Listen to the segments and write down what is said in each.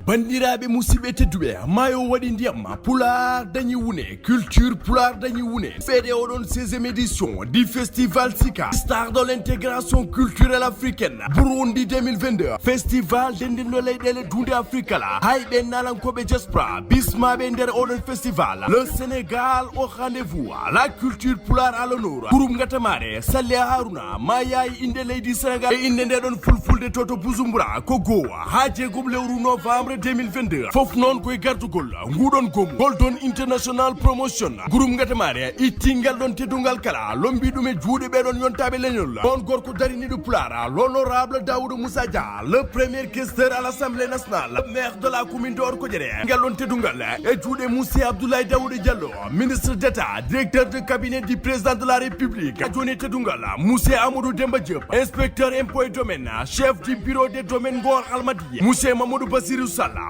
bandiraɓe musidɓe tedduɓe mayo waɗi ndiyam pulaar dañi wune culture pulaar dañi wune feede oɗon 16e édition du festival Sika star de l'intégration culturelle africaine Burundi 2022 festival dendirno leyɗele dunde afrique la hayɓe nalankoɓe diaspora bismaɓe nder oɗon festival le Sénégal au rendez-vous la culture pulaar à l'honneur groupe ngatamare Salli Haruna ma yayi inde leydi Sénégal e inde ndeɗon fulfulde toto Bujumbura ko gowa ha jeegom lewru novembre 2022 fof noon koye gardugol nguɗon gom Golden International Promotion groupe ngatamare ittingal ɗon teddungal kala lombi ɗum e juuɗe ɓeɗon yontaɓe leñol on gorko dariniɗo Pulara l'honorable Daoudou Moussa Dia le premier questeur à l'Assemblée nationale maire de la commune de Orkodiéré ngal ɗon teddungal e juuɗe Monsieur Abdoulaye Daouda Diallo ministre d'État directeur de cabinet du président de la République joni teddungal Monsieur Amadou Demba Diop inspecteur impôts et domaines chef du bureau des domaines Ngor Almadies Monsieur Mamadou Bassirou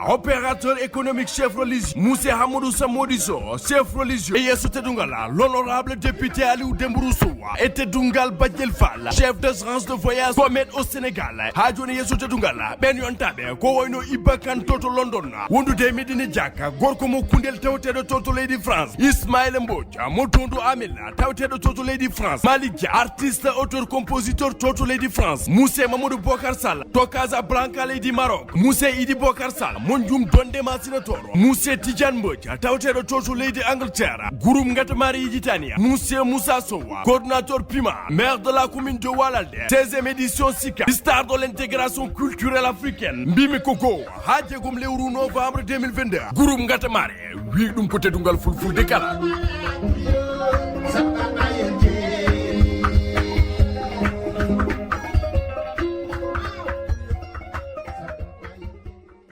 opérateur économique chef religieux Moussé Hamadou Samodiso chef religieux et yesso teddungal l'honorable député Aliou Dembourou Sow et teddungal Badjel Fall chef d'agence de voyage comète au Sénégal ha joni yesso teddungal ɓen yontaɓe ko wayno Iba Kane toto London wondude Medina Diaka gorko mo kundel tawteɗo toto leydi France Ismaïla Mbodj mo tondu Amel tawteɗo toto leydi France Malick Dia artiste auteur compositeur toto leydi France Moussé Mamadou Bocar Sall to Casablanca leydi Maroc Moussé Idi Bocar Sall monjum donde masinatoro Monsieur Tidiane Mbodj tawteɗo toto leydi Angleterre groupe ngatamari yijitania Monsieur Moussa Sow coordinateur Pima maire de la commune de Walalde 16e édition Sika star de l'intégration culturelle africaine mbimi koko ha jeegom lewru novembre 2022 groupe ngatamari wi ɗum ko teddungal fulfulde kala